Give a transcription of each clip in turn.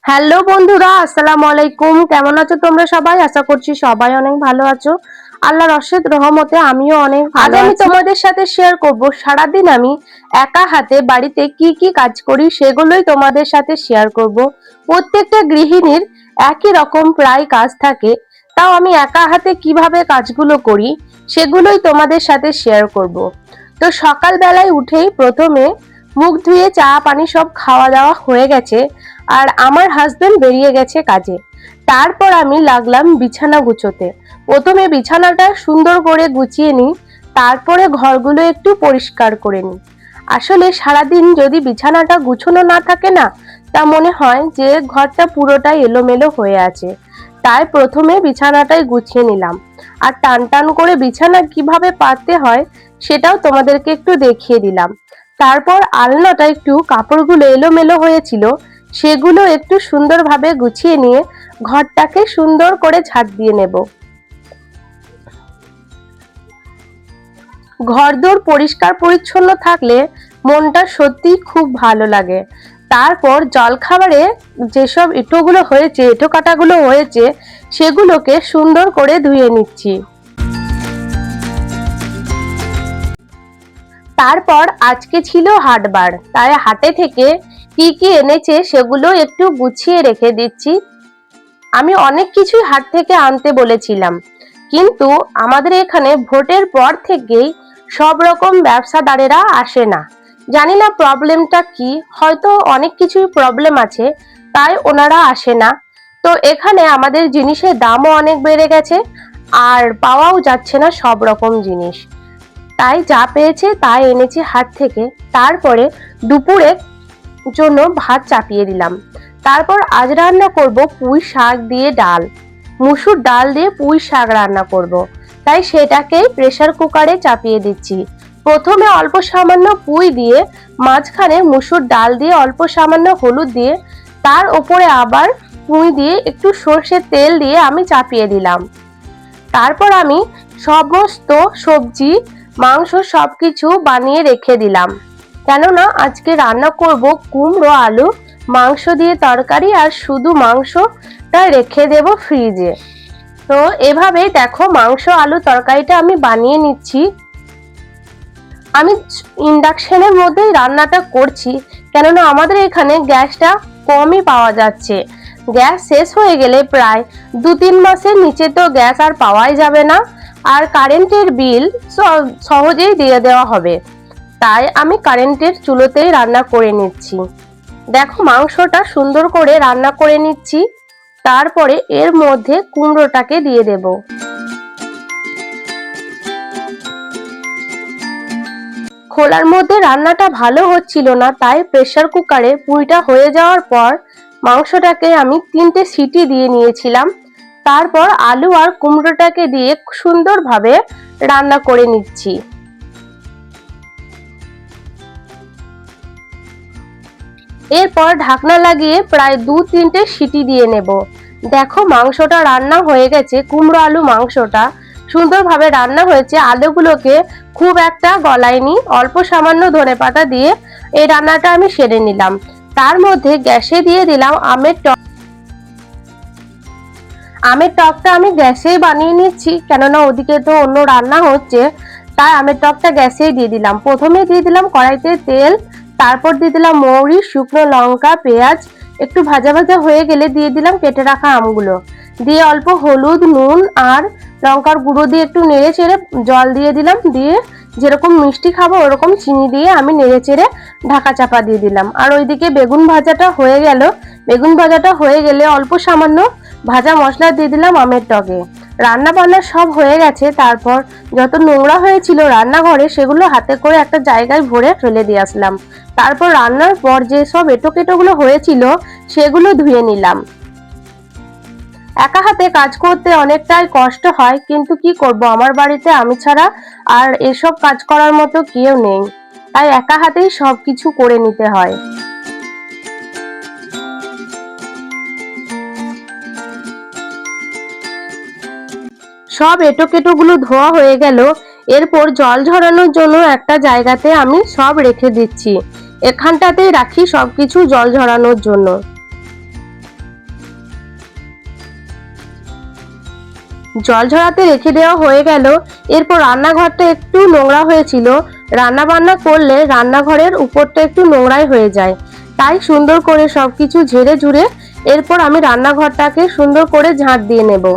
Hello বন্ধুরা, আসসালামু আলাইকুম। কেমন আছো তোমরা সবাই? আশা করছি সবাই অনেক ভালো আছো। আল্লাহর অশেষ রহমতে আমিও অনেক ভালো আছি। আজ আমি তোমাদের সাথে শেয়ার করব সারাদিন আমি একা হাতে বাড়িতে কি কি কাজ করি, সেগুলোই তোমাদের সাথে শেয়ার করব। প্রত্যেকটা গৃহিণীর একই রকম প্রায় কাজ থাকে, তাও আমি একা হাতে কিভাবে কাজগুলো করি সেগুলোই তোমাদের সাথে শেয়ার করব। তো সকালবেলায় উঠেই প্রথমে মুখ ধুয়ে চা পানি সব খাওয়া দাওয়া হয়ে গেছে, আর আমার হাজবেন্ড বেরিয়ে গেছে কাজে। তারপর আমি লাগলাম বিছানা গুছোতে। প্রথমে বিছানাটা সুন্দর করে গুছিয়ে নিই, তারপরে ঘরগুলো একটু পরিষ্কার করে নিই। আসলে সারাদিন যদি বিছানাটা গুছানো না থাকে না, তা মনে হয় যে ঘরটা পুরোটাই এলোমেলো হয়ে আছে। তাই প্রথমে বিছানাটাই গুছিয়ে নিলাম, আর টান টান করে বিছানা কিভাবে পাততে হয় সেটাও তোমাদেরকে একটু দেখিয়ে দিলাম। তারপর আলনাটা একটু কাপড়গুলো এলোমেলো হয়েছিল, সেগুলো একটু সুন্দরভাবে গুছিয়ে নিয়ে ঘরটাকে সুন্দর করে ঝাড় দিয়ে নেব। ঘরদোর পরিষ্কার পরিচ্ছন্ন থাকলে মনটা সত্যি খুব ভালো লাগে। তারপর জলখাবারে যেসব এঁটো কাটাগুলো হয়েছে সেগুলোকে সুন্দর করে ধুয়ে নিচ্ছি। তারপর আজকে ছিল হাটবার, তাই হাটে থেকে কি কি এনেছে সেগুলো একটু গুছিয়ে রেখে দিচ্ছি। আমি অনেক কিছুই হাট থেকে আনতে বলেছিলাম, কিন্তু আমাদের এখানে ভোটের পর থেকেই সব রকম ব্যবসাদারেরা আসে না। জানি না প্রবলেমটা কি, হয়তো অনেক কিছুই প্রবলেম আছে, তাই ওনারা আসে না। তো এখানে আমাদের জিনিসের দামও অনেক বেড়ে গেছে, আর পাওয়াও যাচ্ছে না সব রকম জিনিস। তাই যা পেয়েছে তাই এনেছি হাট থেকে। তারপরে দুপুরের জন্য ভাত চাপিয়ে দিলাম। তারপর আজ রান্না করব পুঁই শাক দিয়ে ডাল। মুসুর ডাল দিয়ে পুঁই শাক রান্না করব, তাই সেটাকেই প্রেসার কুকারে চাপিয়ে দিচ্ছি। প্রথমে অল্প সামান্য পুঁই দিয়ে, মাঝখানে মুসুর ডাল দিয়ে অল্প সামান্য হলুদ দিয়ে, তার উপরে আবার পুঁই দিয়ে একটু সর্ষের তেল দিয়ে আমি চাপিয়ে দিলাম। তারপর আমি সমস্ত সবজি মাংস সবকিছু বানিয়ে রেখে দিলাম, কেননা আজকে রান্না করব কুমড়ো আলু মাংস দিয়ে তরকারি, আর শুধু মাংসটা রেখে দেব ফ্রিজে। তো এভাবে দেখো মাংস আলু তরকারিটা আমি বানিয়ে নিচ্ছি। আমি ইন্ডাকশনের মধ্যেই রান্নাটা করছি, কেননা আমাদের এখানে গ্যাসটা কমই পাওয়া যাচ্ছে। গ্যাস শেষ হয়ে গেলে প্রায় 2-3 মাসের নিচে তো গ্যাস আর পাওয়াই যাবে না, আর কারেন্টের বিল সহজেই দিয়ে দেওয়া হবে। তাই আমি কারেন্টের চুলোতেই রান্না করে নিচ্ছি। দেখো মাংসটা সুন্দর করে রান্না করে নিচ্ছি। তারপরে এর মধ্যে কুমড়োটাকে দিয়ে দেব। খোলার মধ্যে রান্নাটা ভালো হচ্ছিল না, তাই প্রেসার কুকারে পুঁইটা হয়ে যাওয়ার পর মাংসটাকে আমি 3টে সিটি দিয়ে নিয়েছিলাম। তারপর আলু আর কুমড়োটাকে দিয়ে সুন্দরভাবে রান্না করে নিচ্ছি। এরপর ঢাকনা লাগিয়ে প্রায় 2-3টে সিটি দিয়ে নেব। দেখো মাংসটা রান্না হয়ে গেছে, কুমড়ো আলু মাংসটা সুন্দরভাবে রান্না হয়েছে। আলুগুলোকে খুব একটা গলাইনি, অল্প সামান্য ধনেপাতা দিয়ে এই রান্নাটা আমি সেরে নিলাম। তার মধ্যে গ্যাসে দিয়ে দিলাম আমের টক। আমের টকটা আমি গ্যাসেই বানিয়ে নিচ্ছি, কেননা ওদিকে তো অন্য রান্না হচ্ছে, তাই আমের টকটা গ্যাসেই দিয়ে দিলাম। প্রথমে দিয়ে দিলাম কড়াইতে তেল, তারপর দিয়ে দিলাম মৌরি, শুকনো লঙ্কা, পেঁয়াজ। একটু ভাজা ভাজা হয়ে গেলে দিয়ে দিলাম কেটে রাখা আমগুলো, দিয়ে অল্প হলুদ, নুন আর লঙ্কার গুঁড়ো দিয়ে একটু নেড়ে চেড়ে জল দিয়ে দিলাম। দিয়ে যেরকম মিষ্টি খাবো ওরকম চিনি দিয়ে আমি নেড়ে চেড়ে ঢাকা চাপা দিয়ে দিলাম। আর ওইদিকে বেগুন ভাজাটা হয়ে গেল। বেগুন ভাজাটা হয়ে গেলে অল্প সামান্য ভাজা মশলা দিয়ে দিলাম আমের টকে। রান্না বান্না সব হয়ে গেছে। তারপর যত নোংরা হয়েছিল রান্নাঘরে সেগুলো হাতে করে একটা জায়গায় ভরে ফেলে দিয়ে আসলাম। তারপর রান্নার পর যে সব এঁটোকেটোগুলো হয়েছিল সেগুলো ধুয়ে নিলাম। একা হাতে কাজ করতে অনেকটাই কষ্ট হয়, কিন্তু কি করব, আমার বাড়িতে আমি ছাড়া আর এসব কাজ করার মতো কেউ নেই, তাই একা হাতেই সবকিছু করে নিতে হয়। সব এঁটোকেটোগুলো ধোয়া হয়ে গেল। এরপর জল ঝরানোর জন্য একটা জায়গাতে আমি সব রেখে দিচ্ছি। এখানটাতেই রাখি সবকিছু জল ঝরানোর জন্য। জল ঝরাতে রেখে দেওয়া হয়ে গেল। এরপর রান্নাঘরটা একটু নোংরা হয়েছিল। রান্না বান্না করলে রান্নাঘরের উপরটা একটু নোংরাই হয়ে যায়, তাই সুন্দর করে সবকিছু ঝেড়ে ঝুড়ে এরপর আমি রান্নাঘরটাকে সুন্দর করে ঝাঁট দিয়ে নেব।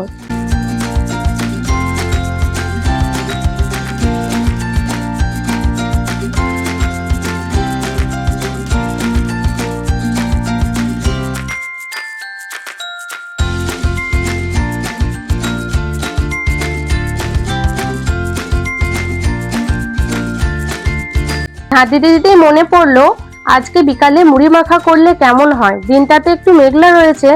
ঝাঁট দিতে দিতেই মনে পড়লো আজকে বিকালে মুড়ি মাখা করলে কেমন হয়। দিনটাতে একটু মেঘলা রয়েছে,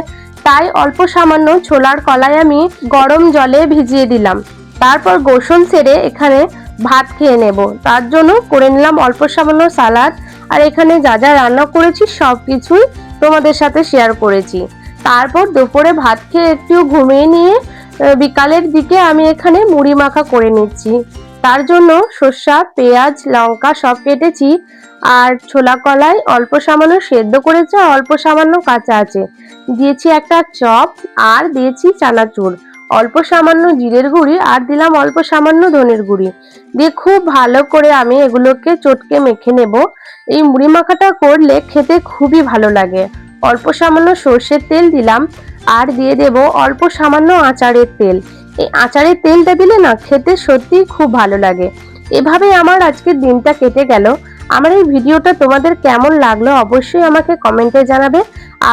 তাই অল্প সামান্য ছোলার কলাই আমি গরম জলে ভিজিয়ে দিলাম। তারপর গোসল সেরে এখানে ভাত খেয়ে নেব। তার জন্য করে নিলাম অল্প সামান্য সালাদ, আর এখানে যা যা রান্না করেছি সব কিছুই তোমাদের সাথে শেয়ার করেছি। তারপর দুপুরে ভাত খেয়ে একটু ঘুমিয়ে নিয়ে বিকালের দিকে আমি এখানে মুড়ি মাখা করে নিচ্ছি। তার জন্য সর্ষা, পেঁয়াজ, লঙ্কা সব কেটেছি, আর ছোলা কলাই অল্প সামান্য সেদ্ধ করেছে, অল্প সামান্য কাঁচা আছে। দিয়েছি একটা চপ, আর দিয়েছি চানাচুর, অল্প সামান্য জিরের গুঁড়ি, আর দিলাম অল্প সামান্য ধনের গুঁড়ি দিয়ে খুব ভালো করে আমি এগুলোকে চটকে মেখে নেব। এই মুড়ি মাখাটা করলে খেতে খুবই ভালো লাগে। অল্প সামান্য সর্ষের তেল দিলাম, আর দিয়ে দেব অল্প সামান্য আচারের তেল। এই আচারের তেলটা দিলে না খেতে সত্যিই খুব ভালো লাগে। এভাবে আমার আজকের দিনটা কেটে গেল। আমার এই ভিডিওটা তোমাদের কেমন লাগলো অবশ্যই আমাকে কমেন্টে জানাবে।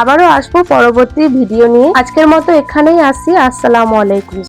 আবারও আসবো পরবর্তী ভিডিও নিয়ে। আজকের মতো এখানেই আসছি। আসসালামু আলাইকুম।